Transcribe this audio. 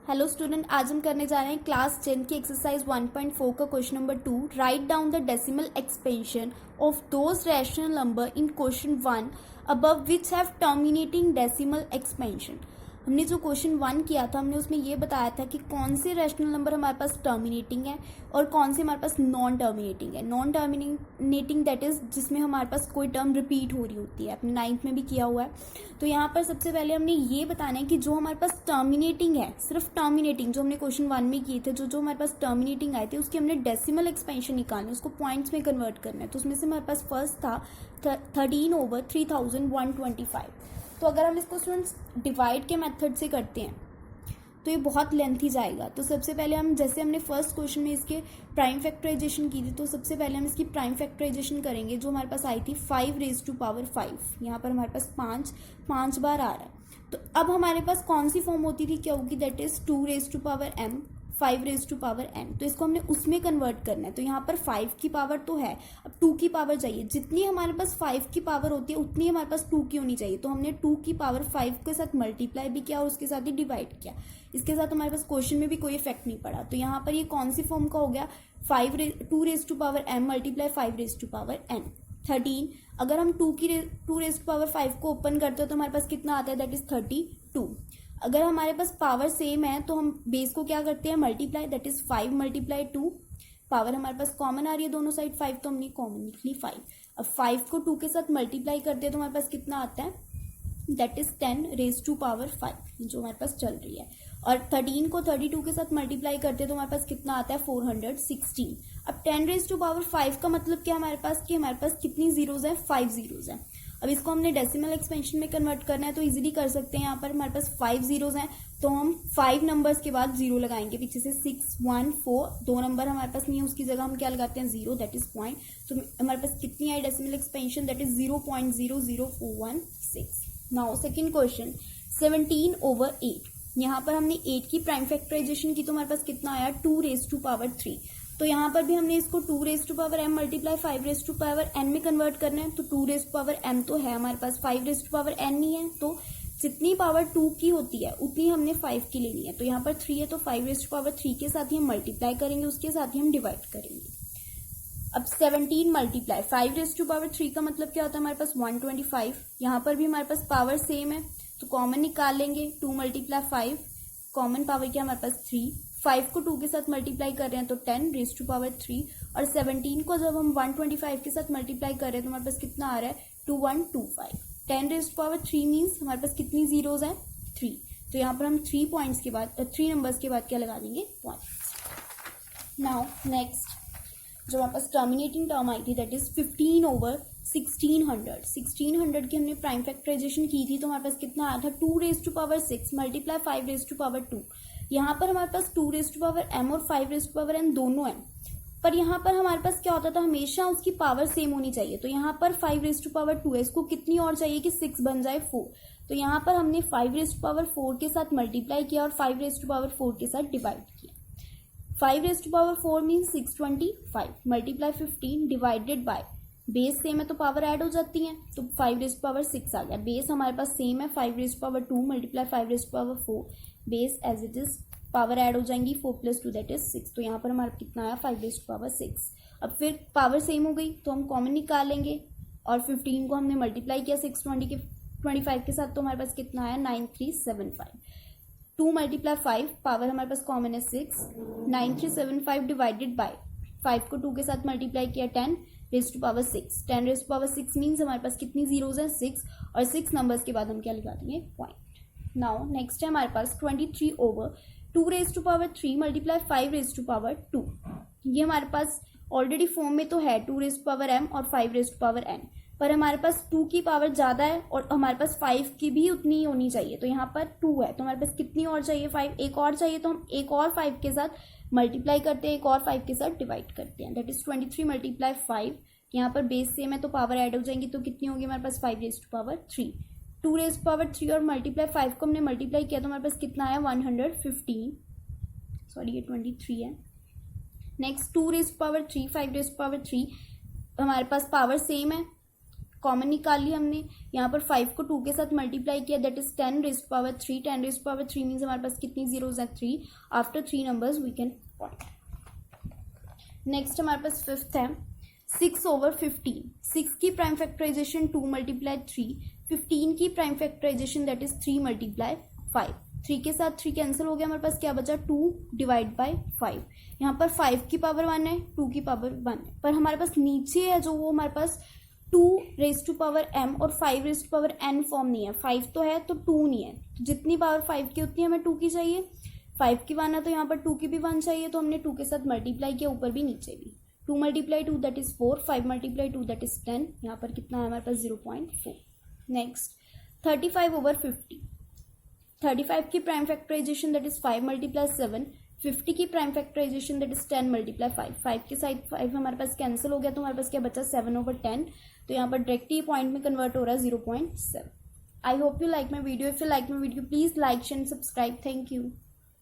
Hello student, आज हम करने जा रहे हैं क्लास 10 की एक्सरसाइज 1.4 का question number 2। Write down the decimal expansion of those rational number in question 1 above which have terminating decimal expansion. हमने जो क्वेश्चन 1 किया था हमने उसमें ये बताया था कि कौन से रैशनल नंबर हमारे पास टर्मिनेटिंग है और कौन से हमारे पास नॉन टर्मिनेटिंग है। नॉन टर्मिनेटिंग दैट इज जिसमें हमारे पास कोई टर्म रिपीट हो रही होती है, अपने 9th में भी किया हुआ है। तो यहाँ पर सबसे पहले हमने ये बताना है कि जो हमारे पास टर्मिनेटिंग है, सिर्फ टर्मिनेटिंग जो हमने क्वेश्चन 1 में किए थे, जो हमारे पास टर्मिनेटिंग आए थे उसकी हमने डेसिमल एक्सपेंशन निकालनी है, उसको पॉइंट्स में कन्वर्ट करना है। तो उसमें से हमारे पास फर्स्ट था 13/3125। तो अगर हम इसको स्टूडेंट्स डिवाइड के मेथड से करते हैं तो ये बहुत लेंथी जाएगा। तो सबसे पहले हम, जैसे हमने फर्स्ट क्वेश्चन में इसके प्राइम फैक्टराइजेशन की थी, तो सबसे पहले हम इसकी प्राइम फैक्टराइजेशन करेंगे जो हमारे पास आई थी 5⁵5। यहाँ पर हमारे पास 5 बार आ रहा है। तो अब हमारे पास कौन सी फॉर्म होती थी, क्या होगी, दैट इज 2⁻m 5⁻n। तो इसको हमने उसमें कन्वर्ट करना है। तो यहाँ पर 5 की पावर तो है, अब 2 की पावर चाहिए। जितनी हमारे पास 5 की पावर होती है उतनी हमारे पास 2 की होनी चाहिए। तो हमने 2 की पावर 5 के साथ मल्टीप्लाई भी किया और उसके साथ ही डिवाइड किया। इसके साथ हमारे पास क्वेश्चन में भी कोई इफेक्ट नहीं पड़ा। तो यहाँ पर ये कौन सी फॉर्म का हो गया, 2⁻m मल्टीप्लाई 5⁻n 13। अगर हम 2⁵5 को ओपन करते हो तो हमारे पास कितना आता है, दैट इज 32। अगर हमारे पास पावर सेम है तो हम बेस को क्या करते हैं, मल्टीप्लाई, दैट इज 5 × 2। पावर हमारे पास कॉमन आ रही है दोनों साइड 5, तो हमने कॉमन लिख ली 5। अब 5 को 2 के साथ मल्टीप्लाई करते हैं तो हमारे पास कितना आता है, दैट इज 10⁻5 जो हमारे पास चल रही है। और 13 को 32 के साथ मल्टीप्लाई करते हैं तो हमारे पास कितना आता है, 416। अब 10⁻5 का मतलब क्या हमारे पास, कि हमारे पास कितनी जीरोज है, 5 जीरोज है। अब इसको हमने डेसिमल एक्सपेंशन में कन्वर्ट करना है तो इजीली कर सकते हैं। यहाँ पर हमारे पास 5 जीरोज हैं तो हम 5 नंबर्स के बाद 0 लगाएंगे, पीछे से 6 1 4 2 नंबर हमारे पास नहीं है, उसकी जगह हम क्या लगाते हैं, 0, दैट इज पॉइंट। तो हमारे पास कितनी आई decimal expansion, that is 0.00416। Now second question 17/8। यहाँ पर हमने 8 की प्राइम फैक्टराइजेशन की तो हमारे पास कितना आया, 2⁻3। तो यहाँ पर भी हमने इसको 2⁻m मल्टीप्लाई 5⁻n में कन्वर्ट करना है। तो 2⁻m तो है हमारे पास, 5⁻n नहीं है। तो जितनी पावर 2 की होती है उतनी हमने 5 की लेनी है। तो यहाँ पर 3 है तो 5⁻3 के साथ ही हम मल्टीप्लाई करेंगे, उसके साथ ही हम डिवाइड करेंगे। अब 17 मल्टीप्लाई 5⁻3 का मतलब क्या होता है, हमारे पास 125। यहाँ पर भी हमारे पास पावर सेम है तो कॉमन निकाल लेंगे, 2 × 5, कॉमन पावर क्या हमारे पास 3। 5 को 2 के साथ मल्टीप्लाई कर रहे हैं तो 10⁻3। और 17 को जब हम 125 के साथ मल्टीप्लाई कर रहे हैं तो हमारे पास कितना आ रहा है, 2125। 10⁻3 मीन्स हमारे पास कितनी जीरोज हैं, 3। तो यहाँ पर हम 3 पॉइंट्स के बाद 3 नंबर्स के बाद क्या लगा देंगे, पॉइंट्स। नाउ नेक्स्ट जो हमारे पास टर्मिनेटिंग टर्म आई थी, दैट इज 15/1600। 1600 की हमने प्राइम फैक्टराइजेशन की थी तो हमारे पास कितना आया था, 2⁻6 मल्टीप्लाई 5⁻2। यहाँ पर हमारे पास 2⁻m और 5⁻n दोनों हैं, पर यहाँ पर हमारे पास क्या होता था, हमेशा उसकी पावर सेम होनी चाहिए। तो यहाँ पर 5⁻2 है, इसको कितनी और चाहिए कि 6 बन जाए 4। तो यहाँ पर हमने 5⁻4 के साथ मल्टीप्लाई किया और 5⁻4 के साथ डिवाइड किया। 5⁻4 mean 625 multiply 15 divided by, base same है तो पावर ऐड हो जाती है, तो 5⁻6 आ गया। बेस हमारे पास सेम है, 5⁻2 multiply 5⁻4, base as it is, power add हो जाएंगी, 4 + 2 दैट इज 6। तो यहाँ पर हमारा कितना आया, 5⁻6। अब फिर पावर सेम हो गई तो हम कॉमन निकाल लेंगे और 15 को हमने मल्टीप्लाई किया 625 के साथ तो हमारे पास कितना आया, 9375। 2 × 5, पावर हमारे पास कॉमन है 6, 9375 डिवाइडेड बाय 5 को 2 के साथ मल्टीप्लाई किया 10⁻6। 10⁻6 मीन्स हमारे पास कितनी जीरोज हैं, 6। और 6 नंबर्स के बाद हम क्या लगा देंगे, पॉइंट। नाउ नेक्स्ट है हमारे पास 23/2⁻3 मल्टीप्लाई 5⁻2। ये हमारे पास ऑलरेडी फॉर्म में तो है 2⁻m और 5⁻n, पर हमारे पास 2 की पावर ज़्यादा है और हमारे पास 5 की भी उतनी ही होनी चाहिए। तो यहाँ पर 2 है तो हमारे पास कितनी और चाहिए, 5, एक और चाहिए। तो हम एक और 5 के साथ मल्टीप्लाई करते हैं, एक और 5 के साथ डिवाइड करते हैं, दैट इज 23 × 5। यहाँ पर बेस सेम है तो पावर ऐड हो जाएंगी, तो कितनी होगी हमारे पास, 5⁻3। 2⁻3 और मल्टीप्लाई 5 को हमने मल्टीप्लाई किया तो हमारे पास कितना आया, 115। सॉरी ये 23 है। नेक्स्ट 2⁻3 5⁻3, हमारे पास पावर सेम है कॉमन निकाल ली हमने, यहाँ पर 5 को 2 के साथ मल्टीप्लाई किया, दैट इज 10⁻3। 10⁻3 मीन्स हमारे पास कितनी जीरोज हैं, 3। After 3 numbers we can point. Next हमारे पास फिफ्थ है 6/15। 6 की प्राइम फैक्टराइजेशन 2 × 3, 15 की प्राइम फैक्टराइजेशन दैट इज 3 × 5। 3 के साथ 3 कैंसिल हो गया, हमारे पास क्या बचा 2 / 5। यहाँ पर 5 की पावर 1 है, 2 की पावर 1 है, पर हमारे पास नीचे है जो वो हमारे पास 2⁻m और 5⁻n फॉर्म नहीं है। 5 तो है तो 2 नहीं है, तो जितनी पावर 5 की उतनी हमें 2 की चाहिए। 5 की 1 है तो यहाँ पर 2 की भी 1 चाहिए, तो हमने 2 के साथ मल्टीप्लाई किया, ऊपर भी नीचे भी। 2 × 2 दैट इज 4, 5 × 2 दैट इज 10। यहाँ पर कितना है हमारे पास 0.4। नेक्स्ट 35/50। 35 की प्राइम फैक्टराइजेशन दैट इज 5 × 7। 50 की प्राइम फैक्टराइजेशन दैट इज 10 × 5। 5 के साथ 5 हमारे पास कैंसिल हो गया, तो हमारे पास क्या बचा 7/10। तो यहाँ पर डायरेक्टली पॉइंट में कन्वर्ट हो रहा है 0.7। I hope you like my video. If you like my video please like share and subscribe. Thank you.